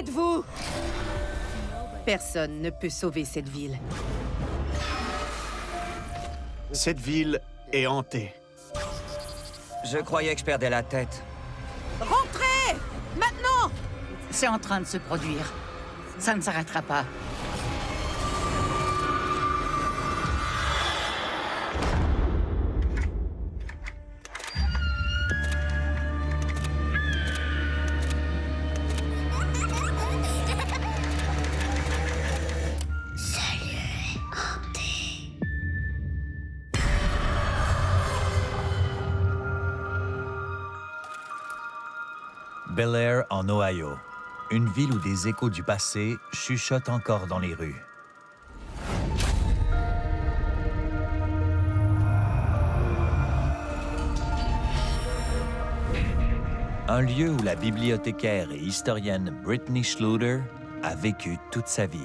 faites-vous? Personne ne peut sauver cette ville. Cette ville est hantée. Je croyais que je perdais la tête. Rentrez! Maintenant! C'est en train de se produire. Ça ne s'arrêtera pas. Bel Air, en Ohio. Une ville où des échos du passé chuchotent encore dans les rues. Un lieu où la bibliothécaire et historienne Brittany Schluter a vécu toute sa vie.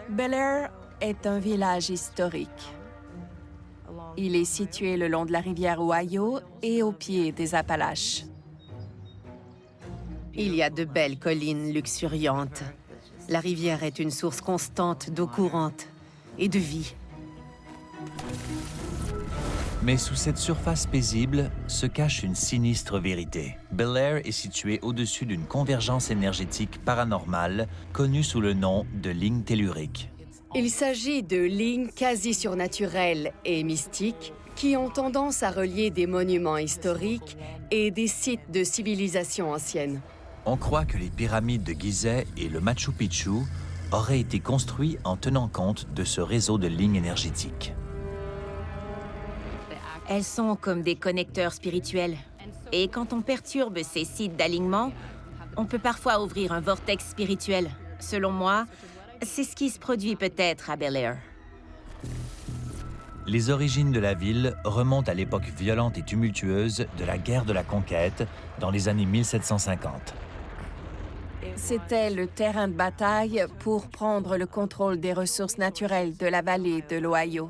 Bel Air est un village historique. Il est situé le long de la rivière Ohio et au pied des Appalaches. Il y a de belles collines luxuriantes. La rivière est une source constante d'eau courante et de vie. Mais sous cette surface paisible se cache une sinistre vérité. Bel Air est situé au-dessus d'une convergence énergétique paranormale connue sous le nom de ligne tellurique. Il s'agit de lignes quasi surnaturelles et mystiques qui ont tendance à relier des monuments historiques et des sites de civilisations anciennes. On croit que les pyramides de Gizeh et le Machu Picchu auraient été construits en tenant compte de ce réseau de lignes énergétiques. Elles sont comme des connecteurs spirituels. Et quand on perturbe ces sites d'alignement, on peut parfois ouvrir un vortex spirituel. Selon moi, c'est ce qui se produit peut-être à Bel Air. Les origines de la ville remontent à l'époque violente et tumultueuse de la guerre de la conquête dans les années 1750. C'était le terrain de bataille pour prendre le contrôle des ressources naturelles de la vallée de l'Ohio.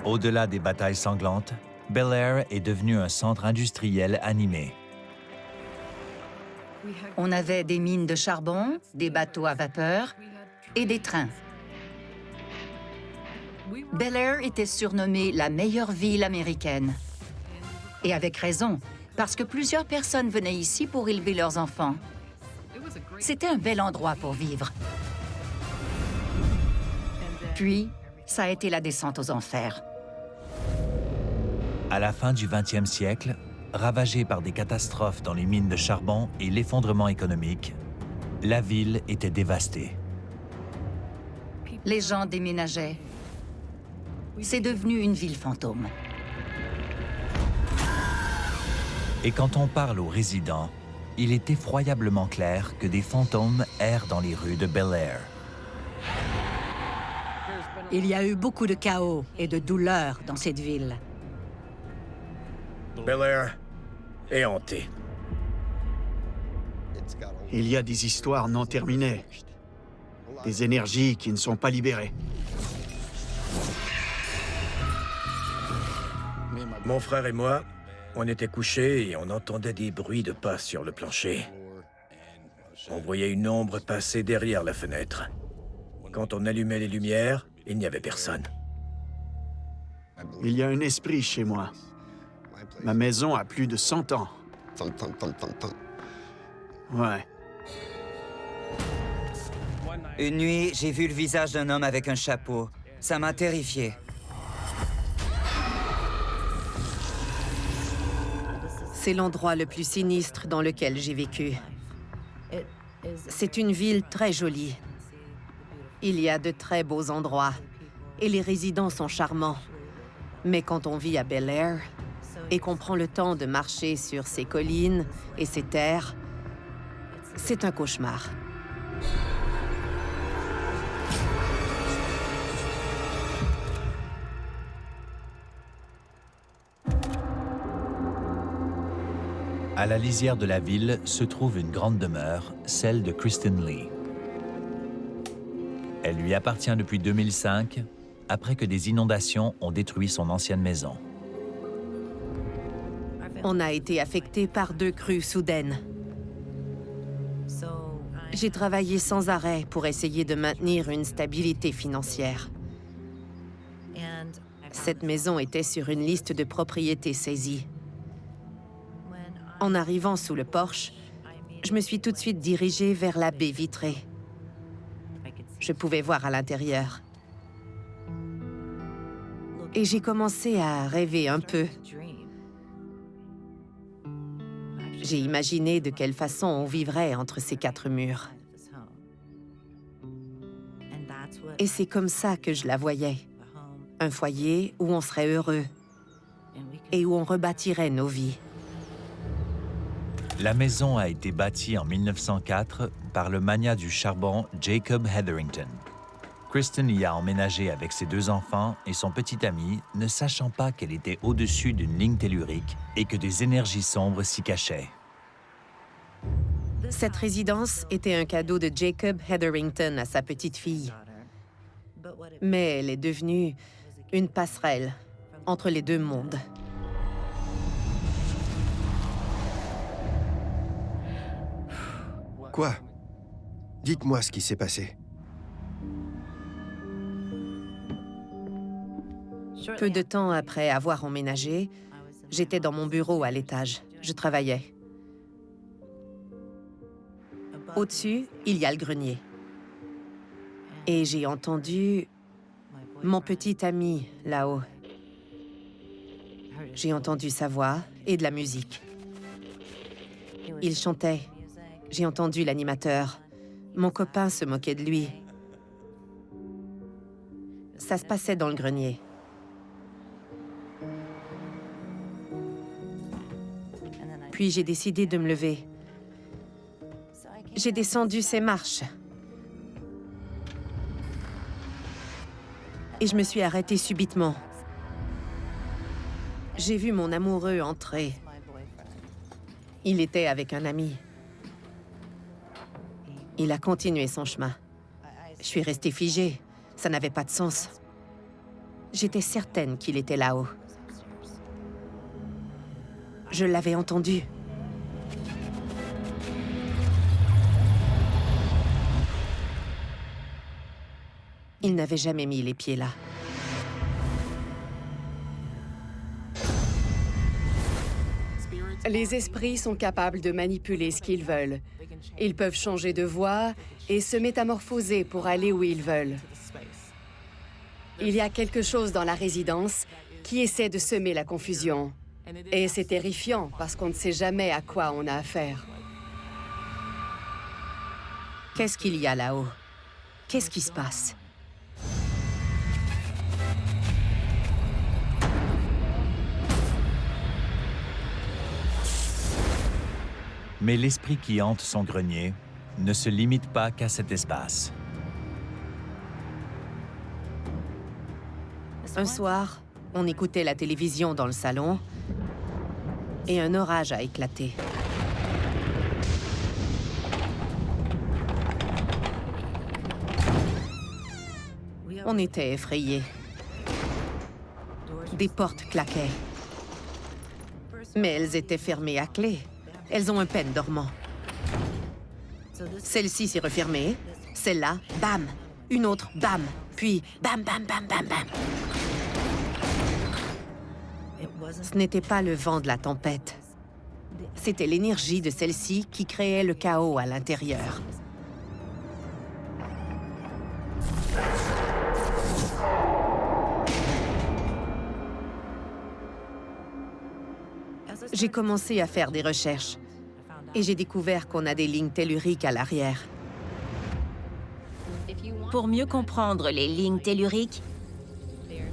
Au-delà des batailles sanglantes, Bel Air est devenu un centre industriel animé. On avait des mines de charbon, des bateaux à vapeur et des trains. Bel Air était surnommée la meilleure ville américaine. Et avec raison, parce que plusieurs personnes venaient ici pour élever leurs enfants. C'était un bel endroit pour vivre. Puis, ça a été la descente aux enfers. À la fin du 20e siècle, ravagée par des catastrophes dans les mines de charbon et l'effondrement économique, la ville était dévastée. Les gens déménageaient. C'est devenu une ville fantôme. Et quand on parle aux résidents, il est effroyablement clair que des fantômes errent dans les rues de Bel Air. Il y a eu beaucoup de chaos et de douleur dans cette ville. Bel Air est hanté. Il y a des histoires non terminées. Des énergies qui ne sont pas libérées. Mon frère et moi, on était couchés et on entendait des bruits de pas sur le plancher. On voyait une ombre passer derrière la fenêtre. Quand on allumait les lumières, il n'y avait personne. Il y a un esprit chez moi. Ma maison a plus de 100 ans. Ouais. Une nuit, j'ai vu le visage d'un homme avec un chapeau. Ça m'a terrifié. C'est l'endroit le plus sinistre dans lequel j'ai vécu. C'est une ville très jolie. Il y a de très beaux endroits et les résidents sont charmants. Mais quand on vit à Bel Air et qu'on prend le temps de marcher sur ces collines et ces terres, c'est un cauchemar. À la lisière de la ville se trouve une grande demeure, celle de Kristen Lee. Elle lui appartient depuis 2005, après que des inondations ont détruit son ancienne maison. On a été affecté par 2 crues soudaines. J'ai travaillé sans arrêt pour essayer de maintenir une stabilité financière. Cette maison était sur une liste de propriétés saisies. En arrivant sous le porche, je me suis tout de suite dirigée vers la baie vitrée. Je pouvais voir à l'intérieur. Et j'ai commencé à rêver un peu. J'ai imaginé de quelle façon on vivrait entre ces 4 murs. Et c'est comme ça que je la voyais. Un foyer où on serait heureux et où on rebâtirait nos vies. La maison a été bâtie en 1904 par le magnat du charbon Jacob Hetherington. Kristen y a emménagé avec ses 2 enfants et son petit ami, ne sachant pas qu'elle était au-dessus d'une ligne tellurique et que des énergies sombres s'y cachaient. Cette résidence était un cadeau de Jacob Hetherington à sa petite-fille. Mais elle est devenue une passerelle entre les 2 mondes. Quoi? Dites-moi ce qui s'est passé. Peu de temps après avoir emménagé, j'étais dans mon bureau à l'étage. Je travaillais. Au-dessus, il y a le grenier. Et j'ai entendu mon petit ami là-haut. J'ai entendu sa voix et de la musique. Il chantait. J'ai entendu l'animateur. Mon copain se moquait de lui. Ça se passait dans le grenier. Puis j'ai décidé de me lever. J'ai descendu ces marches. Et je me suis arrêtée subitement. J'ai vu mon amoureux entrer. Il était avec un ami. Il a continué son chemin. Je suis restée figée. Ça n'avait pas de sens. J'étais certaine qu'il était là-haut. Je l'avais entendu. Il n'avait jamais mis les pieds là. Les esprits sont capables de manipuler ce qu'ils veulent. Ils peuvent changer de voie et se métamorphoser pour aller où ils veulent. Il y a quelque chose dans la résidence qui essaie de semer la confusion. Et c'est terrifiant parce qu'on ne sait jamais à quoi on a affaire. Qu'est-ce qu'il y a là-haut? Qu'est-ce qui se passe? Mais l'esprit qui hante son grenier ne se limite pas qu'à cet espace. Un soir, on écoutait la télévision dans le salon et un orage a éclaté. On était effrayés. Des portes claquaient. Mais elles étaient fermées à clé. Elles ont un pen dormant. Celle-ci s'est refermée. Celle-là, bam. Une autre, bam. Puis, bam, bam, bam, bam, bam. Ce n'était pas le vent de la tempête. C'était l'énergie de celle-ci qui créait le chaos à l'intérieur. J'ai commencé à faire des recherches et j'ai découvert qu'on a des lignes telluriques à l'arrière. Pour mieux comprendre les lignes telluriques,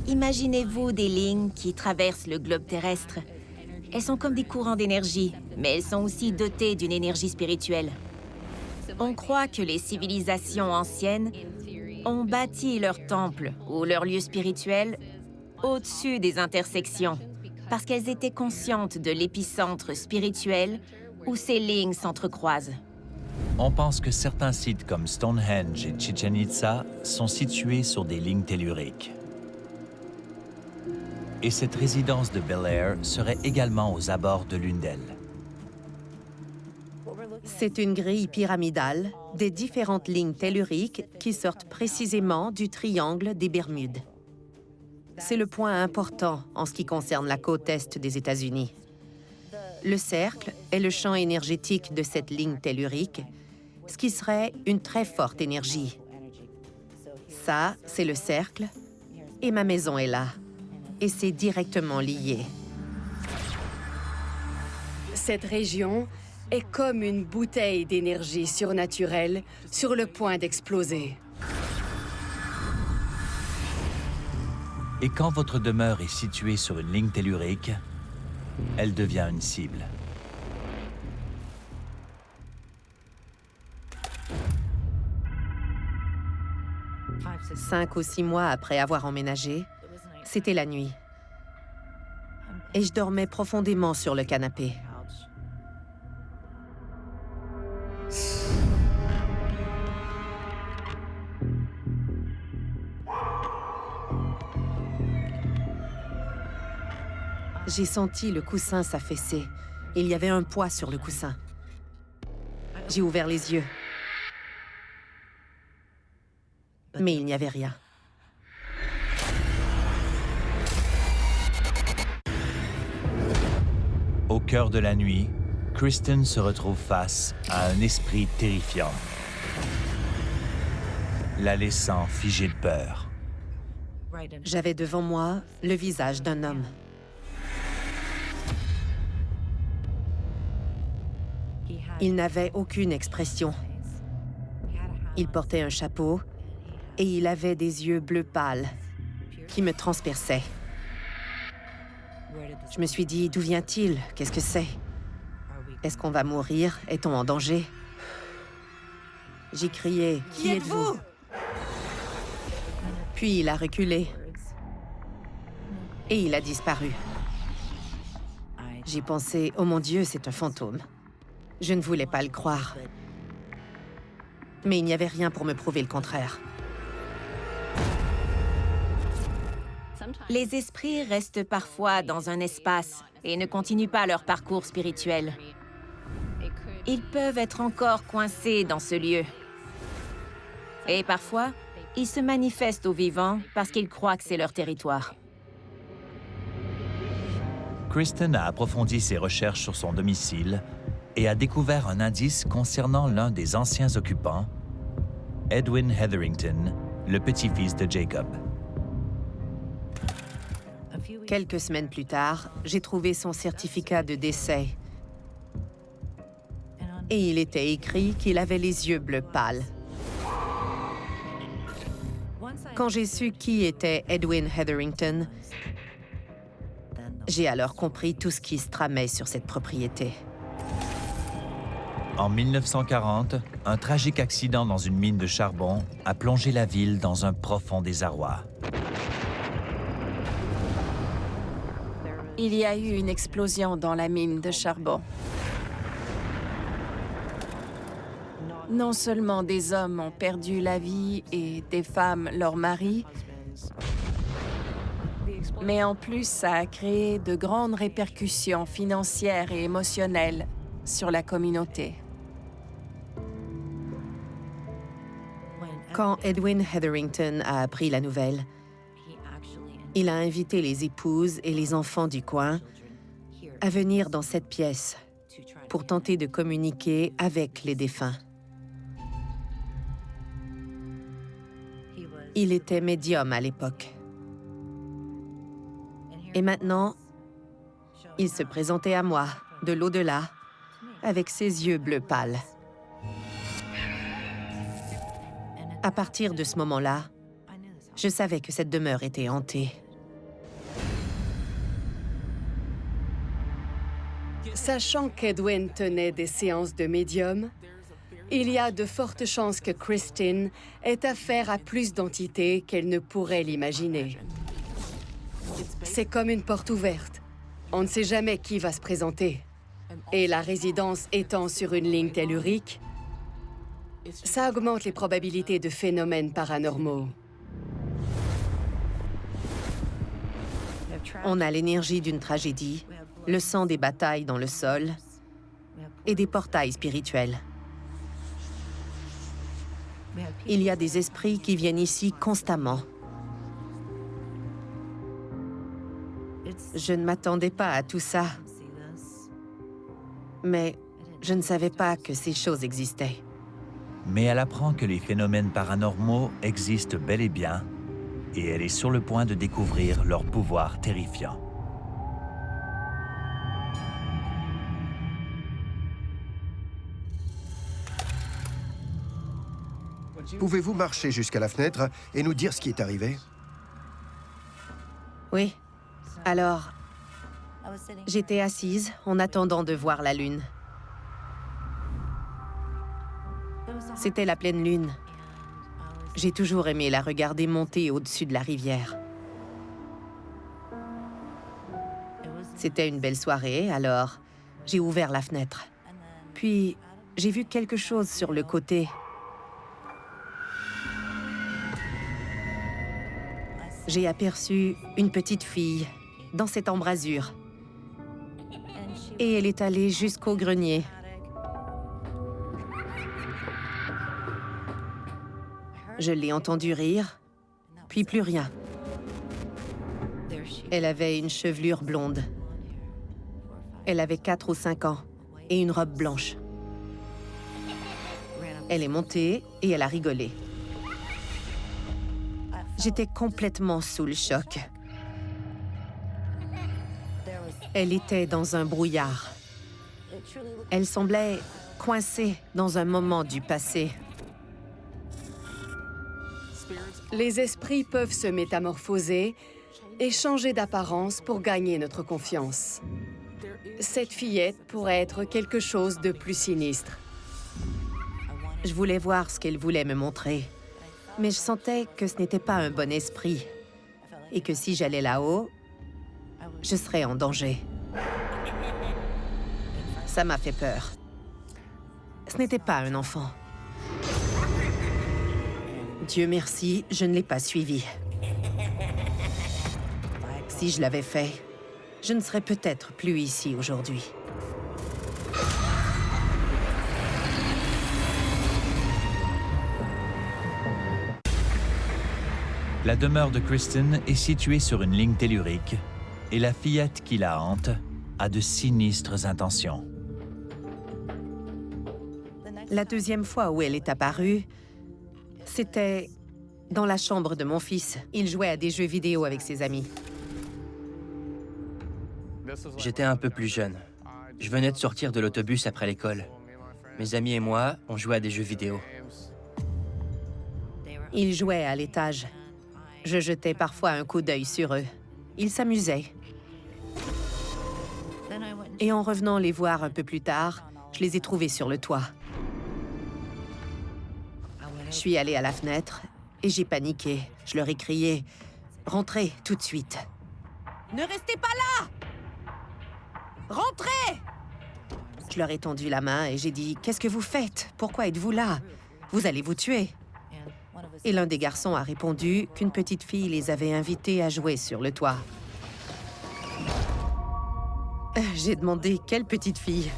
imaginez-vous des lignes qui traversent le globe terrestre. Elles sont comme des courants d'énergie, mais elles sont aussi dotées d'une énergie spirituelle. On croit que les civilisations anciennes ont bâti leurs temples ou leurs lieux spirituels au-dessus des intersections, parce qu'elles étaient conscientes de l'épicentre spirituel où ces lignes s'entrecroisent. On pense que certains sites comme Stonehenge et Chichen Itza sont situés sur des lignes telluriques. Et cette résidence de Bel Air serait également aux abords de l'une d'elles. C'est une grille pyramidale des différentes lignes telluriques qui sortent précisément du triangle des Bermudes. C'est le point important en ce qui concerne la côte est des États-Unis. Le cercle est le champ énergétique de cette ligne tellurique, ce qui serait une très forte énergie. Ça, c'est le cercle, et ma maison est là. Et c'est directement lié. Cette région est comme une bouteille d'énergie surnaturelle sur le point d'exploser. Et quand votre demeure est située sur une ligne tellurique, elle devient une cible. Cinq ou 6 mois après avoir emménagé, c'était la nuit. Et je dormais profondément sur le canapé. J'ai senti le coussin s'affaisser. Il y avait un poids sur le coussin. J'ai ouvert les yeux. Mais il n'y avait rien. Au cœur de la nuit, Kristen se retrouve face à un esprit terrifiant, la laissant figée de peur. J'avais devant moi le visage d'un homme. Il n'avait aucune expression. Il portait un chapeau et il avait des yeux bleu pâle qui me transperçaient. Je me suis dit, d'où vient-il? Qu'est-ce que c'est? Est-ce qu'on va mourir? Est-on en danger? J'ai crié, « Qui êtes-vous » Puis il a reculé. Et il a disparu. J'ai pensé, oh mon Dieu, c'est un fantôme. Je ne voulais pas le croire. Mais il n'y avait rien pour me prouver le contraire. Les esprits restent parfois dans un espace et ne continuent pas leur parcours spirituel. Ils peuvent être encore coincés dans ce lieu. Et parfois, ils se manifestent aux vivants parce qu'ils croient que c'est leur territoire. Kristen a approfondi ses recherches sur son domicile et a découvert un indice concernant l'un des anciens occupants, Edwin Hetherington, le petit-fils de Jacob. Quelques semaines plus tard, j'ai trouvé son certificat de décès. Et il était écrit qu'il avait les yeux bleu pâle. Quand j'ai su qui était Edwin Hetherington, j'ai alors compris tout ce qui se tramait sur cette propriété. En 1940, un tragique accident dans une mine de charbon a plongé la ville dans un profond désarroi. Il y a eu une explosion dans la mine de charbon. Non seulement des hommes ont perdu la vie et des femmes leur mari, mais en plus, ça a créé de grandes répercussions financières et émotionnelles sur la communauté. Quand Edwin Hetherington a appris la nouvelle, il a invité les épouses et les enfants du coin à venir dans cette pièce pour tenter de communiquer avec les défunts. Il était médium à l'époque. Et maintenant, il se présentait à moi, de l'au-delà, avec ses yeux bleu pâle. À partir de ce moment-là, je savais que cette demeure était hantée. Sachant qu'Edwin tenait des séances de médium, il y a de fortes chances que Kristen ait affaire à plus d'entités qu'elle ne pourrait l'imaginer. C'est comme une porte ouverte. On ne sait jamais qui va se présenter. Et la résidence étant sur une ligne tellurique, ça augmente les probabilités de phénomènes paranormaux. On a l'énergie d'une tragédie, le sang des batailles dans le sol et des portails spirituels. Il y a des esprits qui viennent ici constamment. Je ne m'attendais pas à tout ça. Mais je ne savais pas que ces choses existaient. Mais elle apprend que les phénomènes paranormaux existent bel et bien, et elle est sur le point de découvrir leur pouvoir terrifiant. Pouvez-vous marcher jusqu'à la fenêtre et nous dire ce qui est arrivé? Oui. Alors, j'étais assise en attendant de voir la lune. C'était la pleine lune. J'ai toujours aimé la regarder monter au-dessus de la rivière. C'était une belle soirée, alors j'ai ouvert la fenêtre. Puis, j'ai vu quelque chose sur le côté. J'ai aperçu une petite fille dans cette embrasure. Et elle est allée jusqu'au grenier. Je l'ai entendue rire, puis plus rien. Elle avait une chevelure blonde. Elle avait 4 ou 5 ans et une robe blanche. Elle est montée et elle a rigolé. J'étais complètement sous le choc. Elle était dans un brouillard. Elle semblait coincée dans un moment du passé. Les esprits peuvent se métamorphoser et changer d'apparence pour gagner notre confiance. Cette fillette pourrait être quelque chose de plus sinistre. Je voulais voir ce qu'elle voulait me montrer. Mais je sentais que ce n'était pas un bon esprit. Et que si j'allais là-haut, je serais en danger. Ça m'a fait peur. Ce n'était pas un enfant. Dieu merci, je ne l'ai pas suivi. Si je l'avais fait, je ne serais peut-être plus ici aujourd'hui. La demeure de Kristen est située sur une ligne tellurique et la fillette qui la hante a de sinistres intentions. La deuxième fois où elle est apparue, c'était dans la chambre de mon fils. Il jouait à des jeux vidéo avec ses amis. J'étais un peu plus jeune. Je venais de sortir de l'autobus après l'école. Mes amis et moi, on jouait à des jeux vidéo. Ils jouaient à l'étage. Je jetais parfois un coup d'œil sur eux. Ils s'amusaient. Et en revenant les voir un peu plus tard, je les ai trouvés sur le toit. Je suis allée à la fenêtre et j'ai paniqué. Je leur ai crié « Rentrez tout de suite !»« Ne restez pas là! Rentrez !» Je leur ai tendu la main et j'ai dit « Qu'est-ce que vous faites? Pourquoi êtes-vous là? Vous allez vous tuer !» Et l'un des garçons a répondu qu'une petite fille les avait invités à jouer sur le toit. J'ai demandé « Quelle petite fille ?»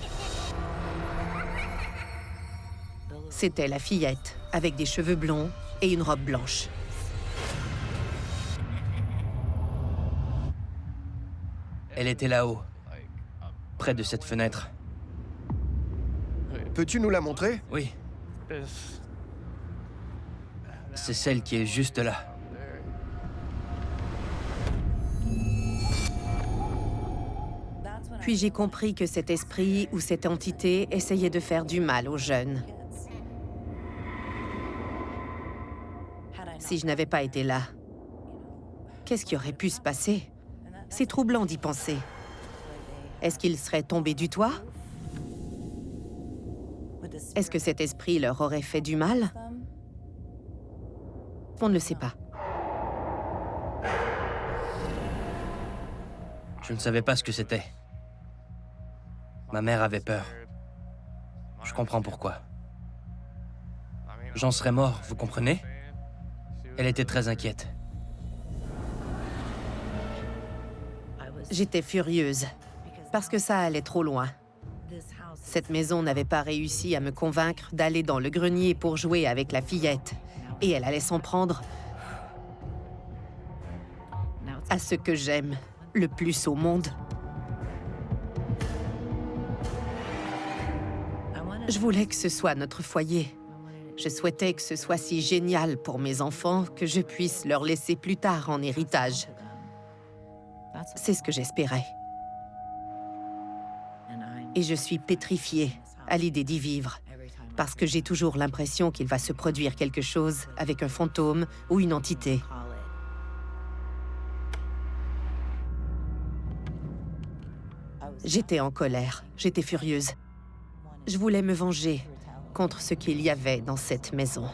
C'était la fillette, avec des cheveux blonds et une robe blanche. Elle était là-haut, près de cette fenêtre. Peux-tu nous la montrer? Oui. C'est celle qui est juste là. Puis j'ai compris que cet esprit ou cette entité essayait de faire du mal aux jeunes. Si je n'avais pas été là, qu'est-ce qui aurait pu se passer? C'est troublant d'y penser. Est-ce qu'ils seraient tombés du toit? Est-ce que cet esprit leur aurait fait du mal? On ne le sait pas. Je ne savais pas ce que c'était. Ma mère avait peur. Je comprends pourquoi. J'en serais mort, vous comprenez? Elle était très inquiète. J'étais furieuse, parce que ça allait trop loin. Cette maison n'avait pas réussi à me convaincre d'aller dans le grenier pour jouer avec la fillette. Et elle allait s'en prendre à ce que j'aime le plus au monde. Je voulais que ce soit notre foyer. Je souhaitais que ce soit si génial pour mes enfants que je puisse leur laisser plus tard en héritage. C'est ce que j'espérais. Et je suis pétrifiée à l'idée d'y vivre, parce que j'ai toujours l'impression qu'il va se produire quelque chose avec un fantôme ou une entité. J'étais en colère, j'étais furieuse. Je voulais me venger contre ce qu'il y avait dans cette maison.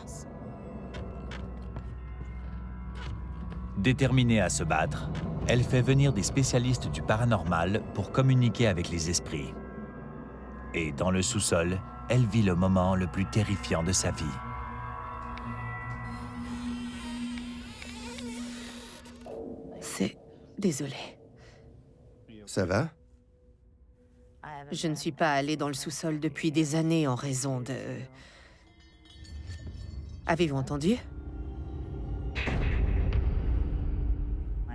Déterminée à se battre, elle fait venir des spécialistes du paranormal pour communiquer avec les esprits. Et dans le sous-sol, elle vit le moment le plus terrifiant de sa vie. Désolée. Ça va? Je ne suis pas allée dans le sous-sol depuis des années en raison de... Avez-vous entendu?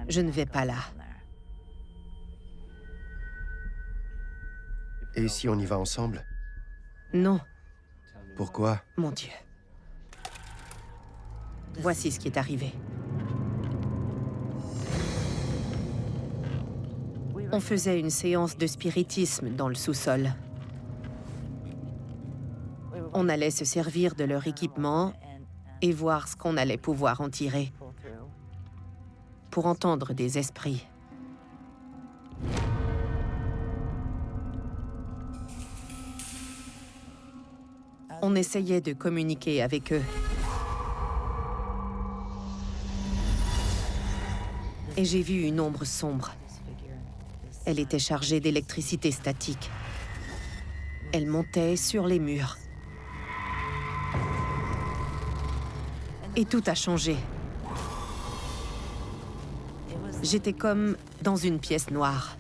Je ne vais pas là. Et si on y va ensemble? Non. Pourquoi? Mon Dieu. Voici ce qui est arrivé. On faisait une séance de spiritisme dans le sous-sol. On allait se servir de leur équipement et voir ce qu'on allait pouvoir en tirer pour entendre des esprits. On essayait de communiquer avec eux. Et j'ai vu une ombre sombre. Elle était chargée d'électricité statique. Elle montait sur les murs. Et tout a changé. J'étais comme dans une pièce noire.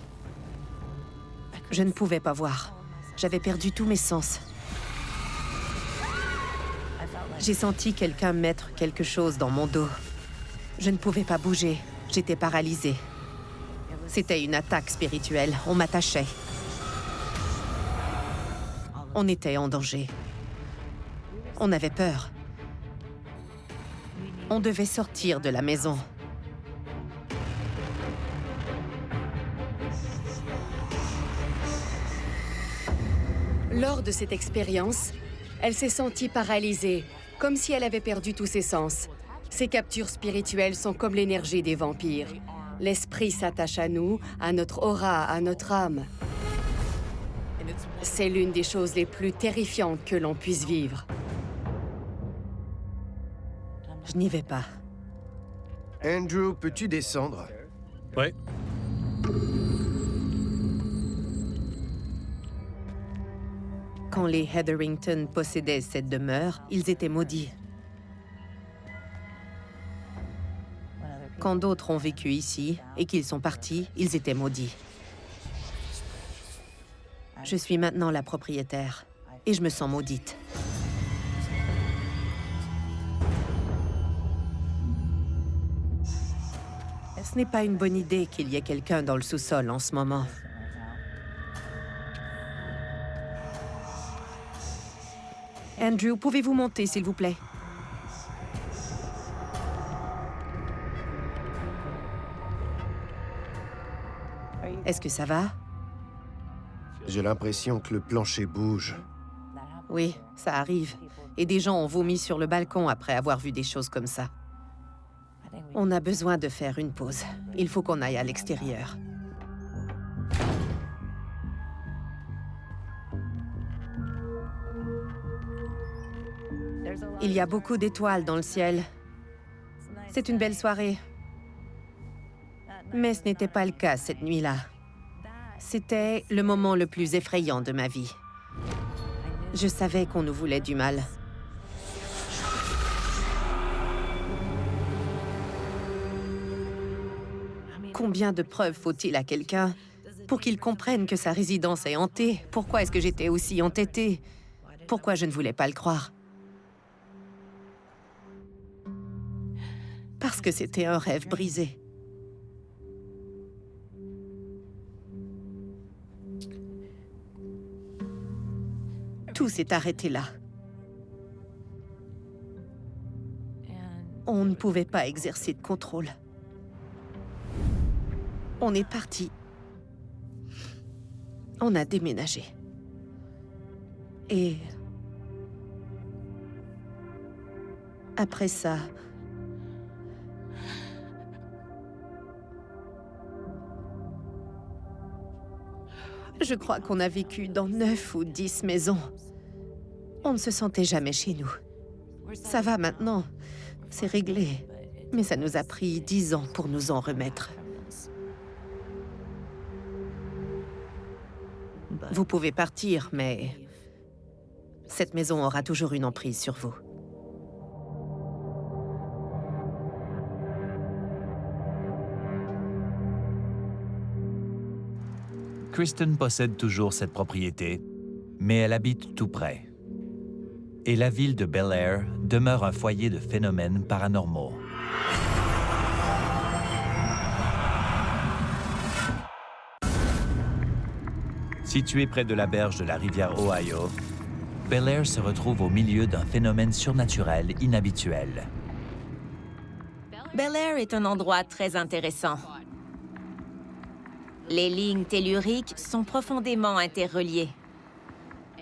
Je ne pouvais pas voir. J'avais perdu tous mes sens. J'ai senti quelqu'un mettre quelque chose dans mon dos. Je ne pouvais pas bouger. J'étais paralysée. C'était une attaque spirituelle. On m'attachait. On était en danger. On avait peur. On devait sortir de la maison. Lors de cette expérience, elle s'est sentie paralysée, comme si elle avait perdu tous ses sens. Ces captures spirituelles sont comme l'énergie des vampires. L'esprit s'attache à nous, à notre aura, à notre âme. C'est l'une des choses les plus terrifiantes que l'on puisse vivre. Je n'y vais pas. Andrew, peux-tu descendre? Ouais. Quand les Hetherington possédaient cette demeure, ils étaient maudits. Quand d'autres ont vécu ici et qu'ils sont partis, ils étaient maudits. Je suis maintenant la propriétaire et je me sens maudite. Ce n'est pas une bonne idée qu'il y ait quelqu'un dans le sous-sol en ce moment. Andrew, pouvez-vous monter, s'il vous plaît? Est-ce que ça va? J'ai l'impression que le plancher bouge. Oui, ça arrive. Et des gens ont vomi sur le balcon après avoir vu des choses comme ça. On a besoin de faire une pause. Il faut qu'on aille à l'extérieur. Il y a beaucoup d'étoiles dans le ciel. C'est une belle soirée. Mais ce n'était pas le cas cette nuit-là. C'était le moment le plus effrayant de ma vie. Je savais qu'on nous voulait du mal. Combien de preuves faut-il à quelqu'un pour qu'il comprenne que sa résidence est hantée? Pourquoi est-ce que j'étais aussi entêtée? Pourquoi je ne voulais pas le croire? Parce que c'était un rêve brisé. Tout s'est arrêté là. On ne pouvait pas exercer de contrôle. On est parti. On a déménagé. Et après ça, je crois qu'on a vécu dans 9 ou 10 maisons. On ne se sentait jamais chez nous. Ça va maintenant, c'est réglé. Mais ça nous a pris 10 ans pour nous en remettre. Vous pouvez partir, mais cette maison aura toujours une emprise sur vous. Kristen possède toujours cette propriété, mais elle habite tout près. Et la ville de Bel Air demeure un foyer de phénomènes paranormaux. Située près de la berge de la rivière Ohio, Bel Air se retrouve au milieu d'un phénomène surnaturel inhabituel. Bel Air est un endroit très intéressant. Les lignes telluriques sont profondément interreliées.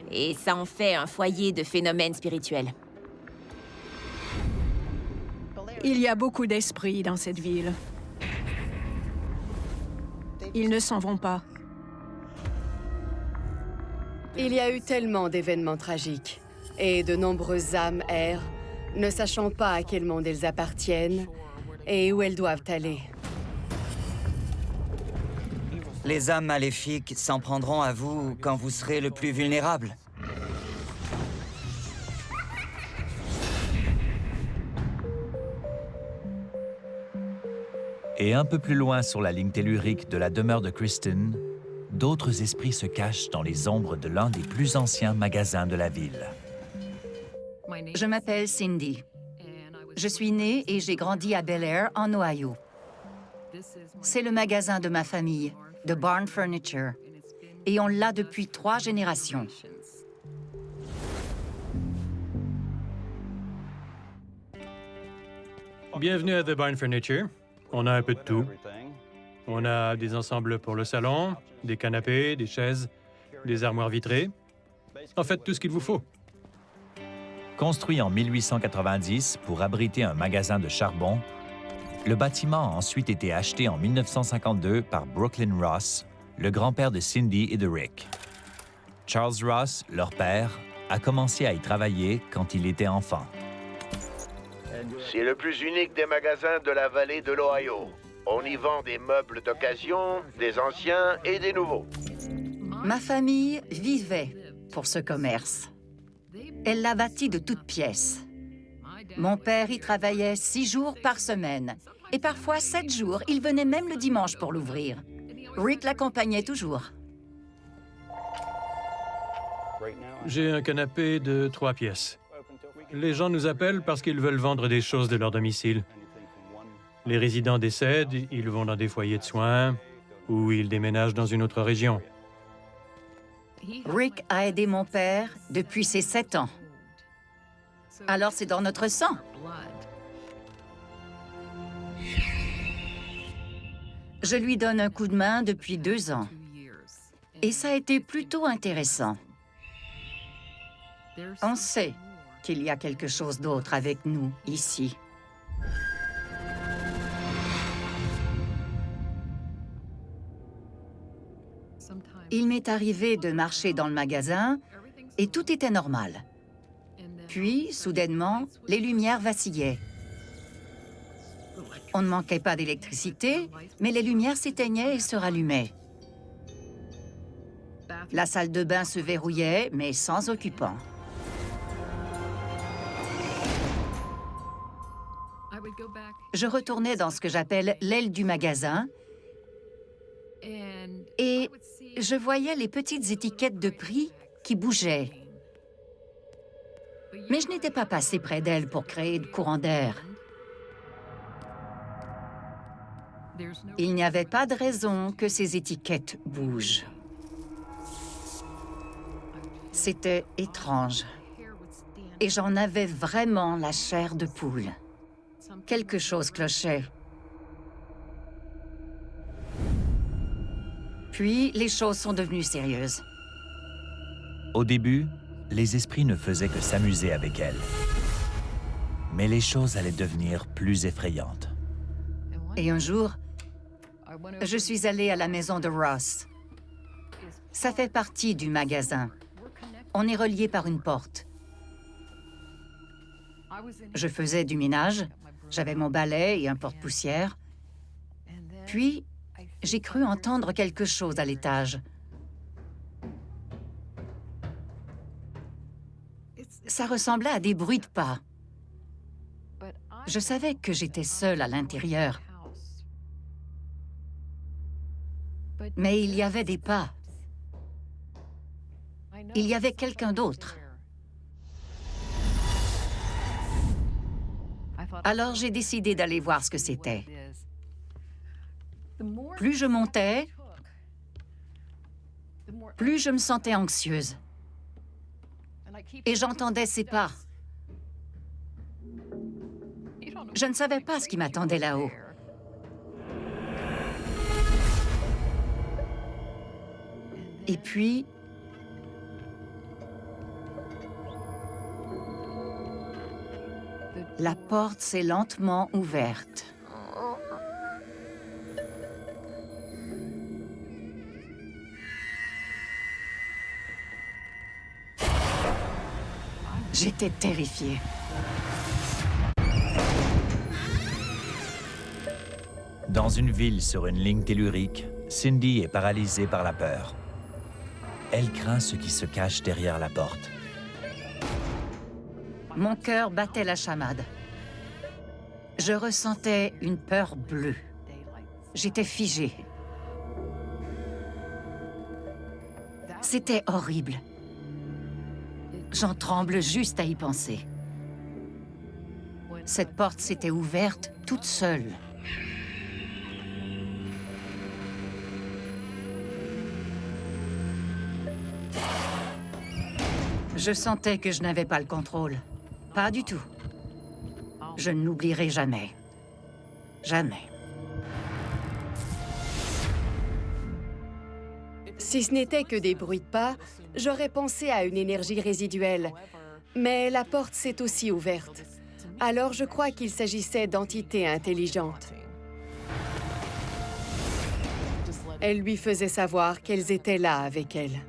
Et ça en fait un foyer de phénomènes spirituels. Il y a beaucoup d'esprits dans cette ville. Ils ne s'en vont pas. Il y a eu tellement d'événements tragiques et de nombreuses âmes errent, ne sachant pas à quel monde elles appartiennent et où elles doivent aller. Les âmes maléfiques s'en prendront à vous quand vous serez le plus vulnérable. Et un peu plus loin sur la ligne tellurique de la demeure de Kristen, d'autres esprits se cachent dans les ombres de l'un des plus anciens magasins de la ville. Je m'appelle Cindy. Je suis née et j'ai grandi à Bel Air, en Ohio. C'est le magasin de ma famille, The Barn Furniture, et on l'a depuis 3 générations. Bienvenue à The Barn Furniture. On a un peu de tout. On a des ensembles pour le salon, des canapés, des chaises, des armoires vitrées. En fait, tout ce qu'il vous faut. Construit en 1890 pour abriter un magasin de charbon, le bâtiment a ensuite été acheté en 1952 par Brooklyn Ross, le grand-père de Cindy et de Rick. Charles Ross, leur père, a commencé à y travailler quand il était enfant. C'est le plus unique des magasins de la vallée de l'Ohio. On y vend des meubles d'occasion, des anciens et des nouveaux. Ma famille vivait pour ce commerce. Elle l'a bâti de toutes pièces. Mon père y travaillait 6 jours par semaine. Et parfois 7 jours. Il venait même le dimanche pour l'ouvrir. Rick l'accompagnait toujours. J'ai un canapé de 3 pièces. Les gens nous appellent parce qu'ils veulent vendre des choses de leur domicile. Les résidents décèdent, ils vont dans des foyers de soins ou ils déménagent dans une autre région. Rick a aidé mon père depuis ses 7 ans. Alors c'est dans notre sang. Je lui donne un coup de main depuis 2 ans. Et ça a été plutôt intéressant. On sait qu'il y a quelque chose d'autre avec nous, ici. Il m'est arrivé de marcher dans le magasin et tout était normal. Puis, soudainement, les lumières vacillaient. On ne manquait pas d'électricité, mais les lumières s'éteignaient et se rallumaient. La salle de bain se verrouillait, mais sans occupant. Je retournais dans ce que j'appelle l'aile du magasin Et je voyais les petites étiquettes de prix qui bougeaient. Mais je n'étais pas passé près d'elles pour créer de courant d'air. Il n'y avait pas de raison que ces étiquettes bougent. C'était étrange. Et j'en avais vraiment la chair de poule. Quelque chose clochait. Puis, les choses sont devenues sérieuses. Au début, les esprits ne faisaient que s'amuser avec elle. Mais les choses allaient devenir plus effrayantes. Et un jour, je suis allée à la maison de Ross. Ça fait partie du magasin. On est reliés par une porte. Je faisais du ménage, j'avais mon balai et un porte-poussière. Puis, j'ai cru entendre quelque chose à l'étage. Ça ressemblait à des bruits de pas. Je savais que j'étais seule à l'intérieur. Mais il y avait des pas. Il y avait quelqu'un d'autre. Alors j'ai décidé d'aller voir ce que c'était. Plus je montais, plus je me sentais anxieuse. Et j'entendais ces pas. Je ne savais pas ce qui m'attendait là-haut. Et puis, la porte s'est lentement ouverte. J'étais terrifiée. Dans une ville sur une ligne tellurique, Cindy est paralysée par la peur. Elle craint ce qui se cache derrière la porte. Mon cœur battait la chamade. Je ressentais une peur bleue. J'étais figée. C'était horrible. J'en tremble juste à y penser. Cette porte s'était ouverte toute seule. Je sentais que je n'avais pas le contrôle. Pas du tout. Je ne l'oublierai jamais. Jamais. Si ce n'était que des bruits de pas, j'aurais pensé à une énergie résiduelle. Mais la porte s'est aussi ouverte. Alors je crois qu'il s'agissait d'entités intelligentes. Elle lui faisait savoir qu'elles étaient là avec elle.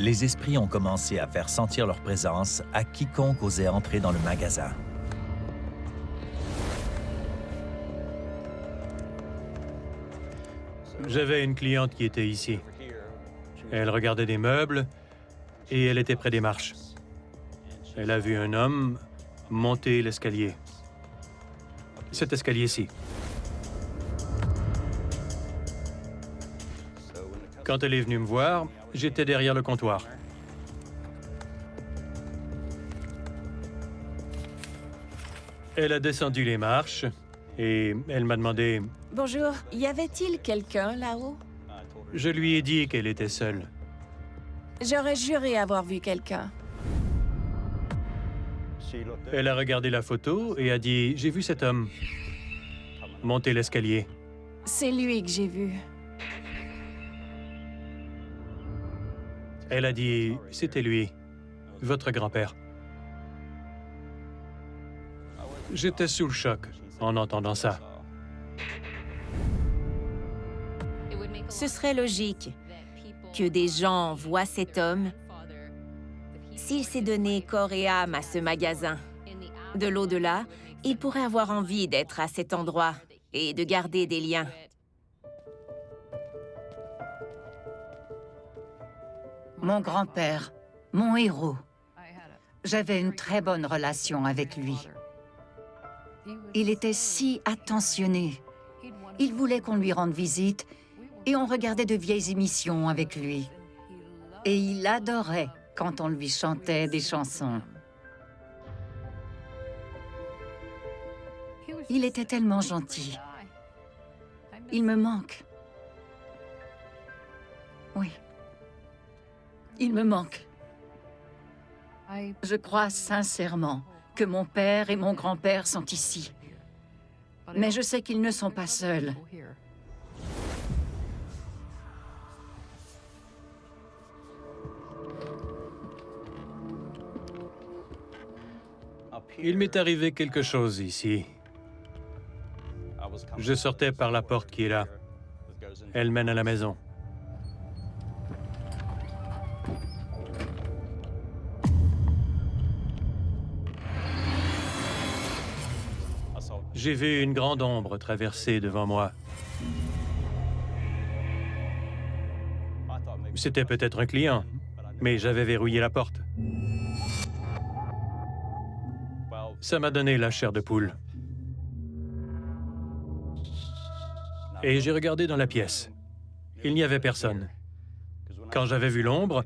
Les esprits ont commencé à faire sentir leur présence à quiconque osait entrer dans le magasin. J'avais une cliente qui était ici. Elle regardait des meubles et elle était près des marches. Elle a vu un homme monter l'escalier. Cet escalier-ci. Quand elle est venue me voir, j'étais derrière le comptoir. Elle a descendu les marches et elle m'a demandé... Bonjour, y avait-il quelqu'un là-haut? Je lui ai dit qu'elle était seule. J'aurais juré avoir vu quelqu'un. Elle a regardé la photo et a dit « J'ai vu cet homme monter l'escalier. » C'est lui que j'ai vu. Elle a dit « C'était lui, votre grand-père. » J'étais sous le choc en entendant ça. Ce serait logique que des gens voient cet homme s'il s'est donné corps et âme à ce magasin. De l'au-delà, il pourrait avoir envie d'être à cet endroit et de garder des liens. Mon grand-père, mon héros. J'avais une très bonne relation avec lui. Il était si attentionné. Il voulait qu'on lui rende visite et on regardait de vieilles émissions avec lui. Et il adorait quand on lui chantait des chansons. Il était tellement gentil. Il me manque. Oui. Il me manque. Je crois sincèrement que mon père et mon grand-père sont ici. Mais je sais qu'ils ne sont pas seuls. Il m'est arrivé quelque chose ici. Je sortais par la porte qui est là. Elle mène à la maison. J'ai vu une grande ombre traverser devant moi. C'était peut-être un client, mais j'avais verrouillé la porte. Ça m'a donné la chair de poule. Et j'ai regardé dans la pièce. Il n'y avait personne. Quand j'avais vu l'ombre,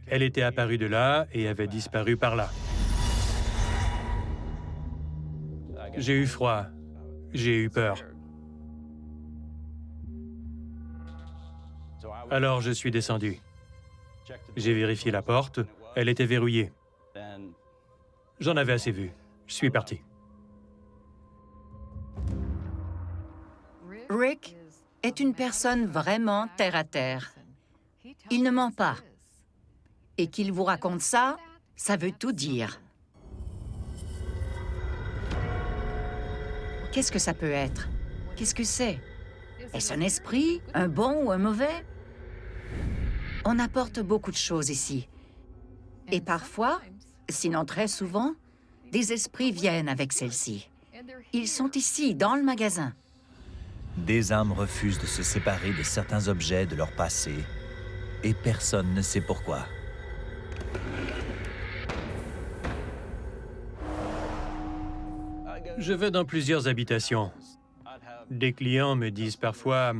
elle était apparue de là et avait disparu par là. J'ai eu froid. J'ai eu peur. Alors je suis descendu. J'ai vérifié la porte. Elle était verrouillée. J'en avais assez vu. Je suis parti. Rick est une personne vraiment terre-à-terre. Il ne ment pas. Et qu'il vous raconte ça, ça veut tout dire. Qu'est-ce que ça peut être? Qu'est-ce que c'est? Est-ce un esprit? Un bon ou un mauvais? On apporte beaucoup de choses ici. Et parfois, sinon très souvent, des esprits viennent avec celles-ci. Ils sont ici, dans le magasin. Des âmes refusent de se séparer de certains objets de leur passé, et personne ne sait pourquoi. Je vais dans plusieurs habitations. Des clients me disent parfois,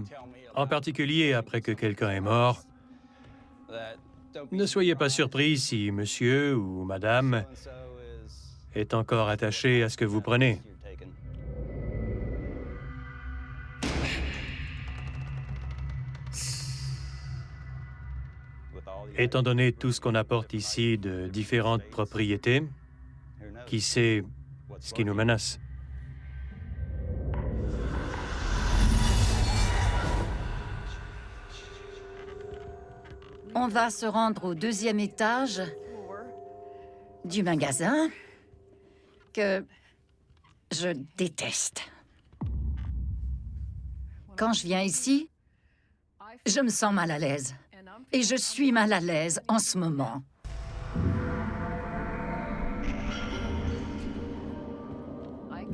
en particulier après que quelqu'un est mort, « Ne soyez pas surpris si monsieur ou madame est encore attaché à ce que vous prenez. » Étant donné tout ce qu'on apporte ici de différentes propriétés, qui sait ce qui nous menace? On va se rendre au 2e étage du magasin que je déteste. Quand je viens ici, je me sens mal à l'aise. Et je suis mal à l'aise en ce moment.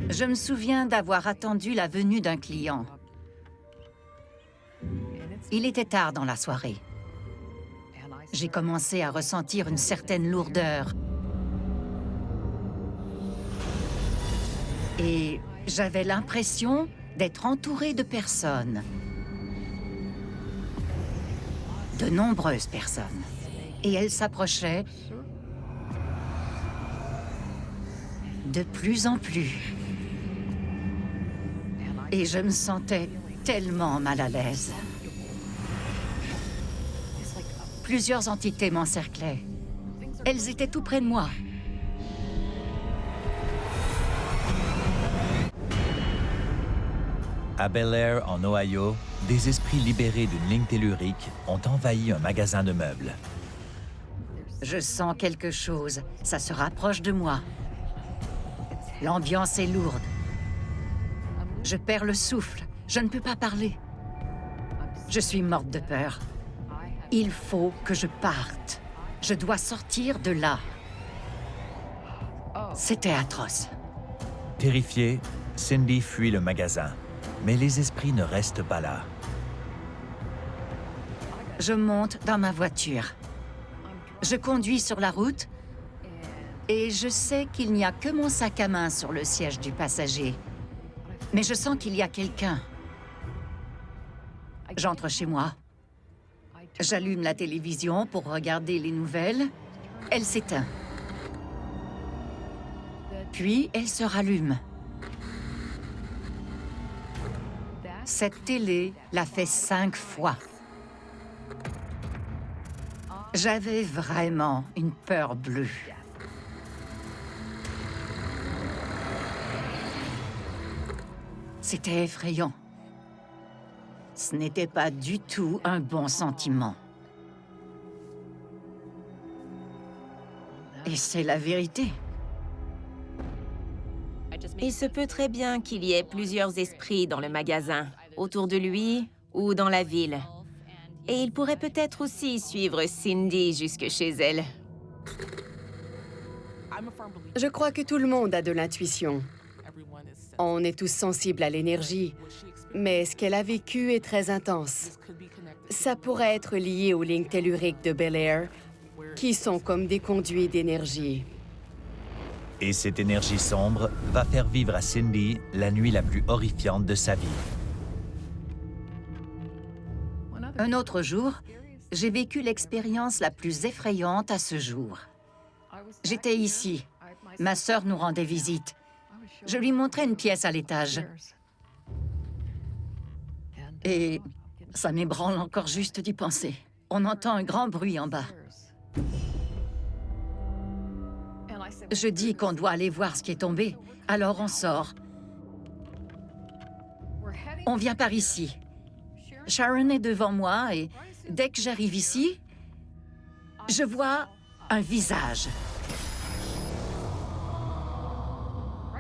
Je me souviens d'avoir attendu la venue d'un client. Il était tard dans la soirée. J'ai commencé à ressentir une certaine lourdeur. Et j'avais l'impression d'être entourée de personnes. De nombreuses personnes. Et elles s'approchaient de plus en plus. Et je me sentais tellement mal à l'aise. Plusieurs entités m'encerclaient. Elles étaient tout près de moi. À Bel Air, en Ohio, des esprits libérés d'une ligne tellurique ont envahi un magasin de meubles. Je sens quelque chose. Ça se rapproche de moi. L'ambiance est lourde. Je perds le souffle. Je ne peux pas parler. Je suis morte de peur. Il faut que je parte. Je dois sortir de là. C'était atroce. Terrifiée, Cindy fuit le magasin. Mais les esprits ne restent pas là. Je monte dans ma voiture. Je conduis sur la route et je sais qu'il n'y a que mon sac à main sur le siège du passager. Mais je sens qu'il y a quelqu'un. J'entre chez moi. J'allume la télévision pour regarder les nouvelles. Elle s'éteint. Puis, elle se rallume. Cette télé l'a fait 5 fois. J'avais vraiment une peur bleue. C'était effrayant. Ce n'était pas du tout un bon sentiment. Et c'est la vérité. Il se peut très bien qu'il y ait plusieurs esprits dans le magasin, autour de lui ou dans la ville. Et il pourrait peut-être aussi suivre Cindy jusque chez elle. Je crois que tout le monde a de l'intuition. On est tous sensibles à l'énergie, mais ce qu'elle a vécu est très intense. Ça pourrait être lié aux lignes telluriques de Bel Air, qui sont comme des conduits d'énergie. Et cette énergie sombre va faire vivre à Cindy la nuit la plus horrifiante de sa vie. Un autre jour, j'ai vécu l'expérience la plus effrayante à ce jour. J'étais ici. Ma sœur nous rendait visite. Je lui montrais une pièce à l'étage. Et ça m'ébranle encore juste d'y penser. On entend un grand bruit en bas. Je dis qu'on doit aller voir ce qui est tombé. Alors on sort. On vient par ici. Sharon est devant moi et dès que j'arrive ici, je vois un visage.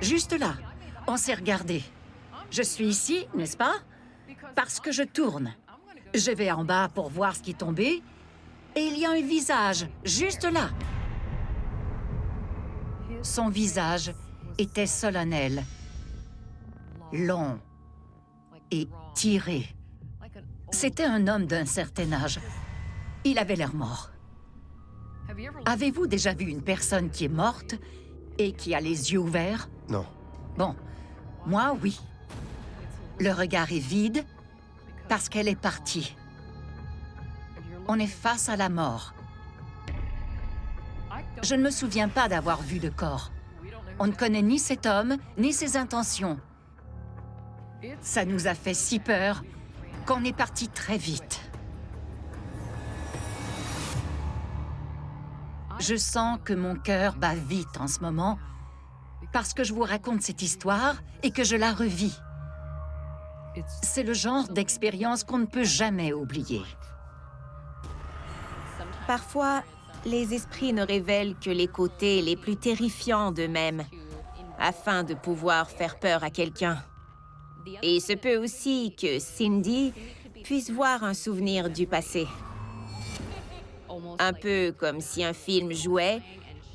Juste là, on s'est regardé. Je suis ici, n'est-ce pas? Parce que je tourne. Je vais en bas pour voir ce qui est tombé et il y a un visage, juste là. Son visage était solennel, long et tiré. C'était un homme d'un certain âge. Il avait l'air mort. Avez-vous déjà vu une personne qui est morte et qui a les yeux ouverts? Non. Bon, moi, oui. Le regard est vide parce qu'elle est partie. On est face à la mort. Je ne me souviens pas d'avoir vu de corps. On ne connaît ni cet homme, ni ses intentions. Ça nous a fait si peur qu'on est parti très vite. Je sens que mon cœur bat vite en ce moment parce que je vous raconte cette histoire et que je la revis. C'est le genre d'expérience qu'on ne peut jamais oublier. Parfois, les esprits ne révèlent que les côtés les plus terrifiants d'eux-mêmes, afin de pouvoir faire peur à quelqu'un. Et il se peut aussi que Cindy puisse voir un souvenir du passé. Un peu comme si un film jouait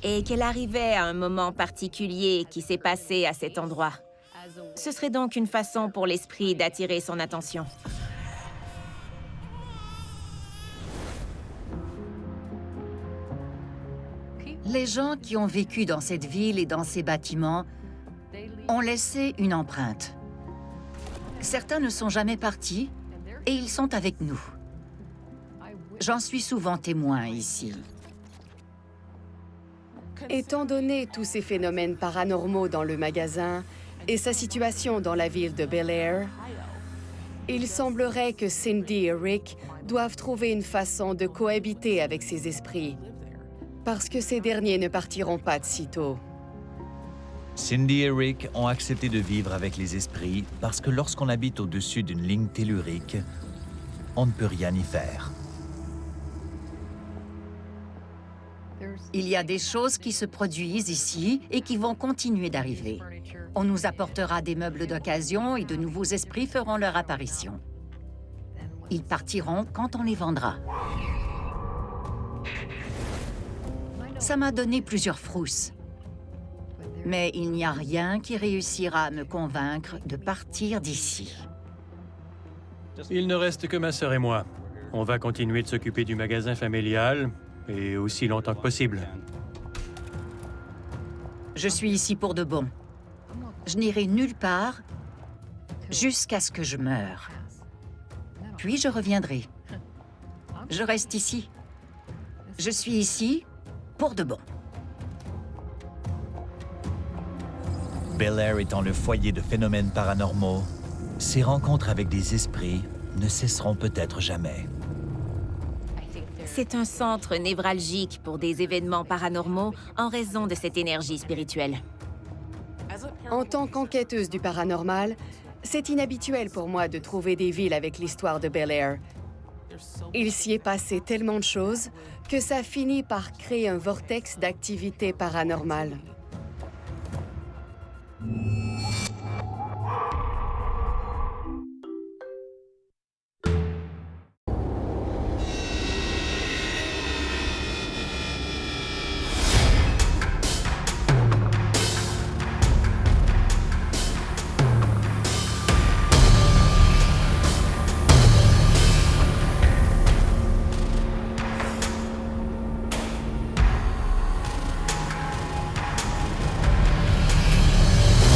et qu'elle arrivait à un moment particulier qui s'est passé à cet endroit. Ce serait donc une façon pour l'esprit d'attirer son attention. Les gens qui ont vécu dans cette ville et dans ces bâtiments ont laissé une empreinte. Certains ne sont jamais partis et ils sont avec nous. J'en suis souvent témoin ici. Étant donné tous ces phénomènes paranormaux dans le magasin et sa situation dans la ville de Bel Air, il semblerait que Cindy et Rick doivent trouver une façon de cohabiter avec ces esprits, parce que ces derniers ne partiront pas de sitôt. Cindy et Rick ont accepté de vivre avec les esprits parce que lorsqu'on habite au-dessus d'une ligne tellurique, on ne peut rien y faire. Il y a des choses qui se produisent ici et qui vont continuer d'arriver. On nous apportera des meubles d'occasion et de nouveaux esprits feront leur apparition. Ils partiront quand on les vendra. Ça m'a donné plusieurs frousses. Mais il n'y a rien qui réussira à me convaincre de partir d'ici. Il ne reste que ma sœur et moi. On va continuer de s'occuper du magasin familial, et aussi longtemps que possible. Je suis ici pour de bon. Je n'irai nulle part jusqu'à ce que je meure. Puis je reviendrai. Je reste ici. Je suis ici pour de bon. Bel Air étant le foyer de phénomènes paranormaux, ses rencontres avec des esprits ne cesseront peut-être jamais. C'est un centre névralgique pour des événements paranormaux en raison de cette énergie spirituelle. En tant qu'enquêteuse du paranormal, c'est inhabituel pour moi de trouver des villes avec l'histoire de Bel Air. Il s'y est passé tellement de choses que ça finit par créer un vortex d'activité paranormale.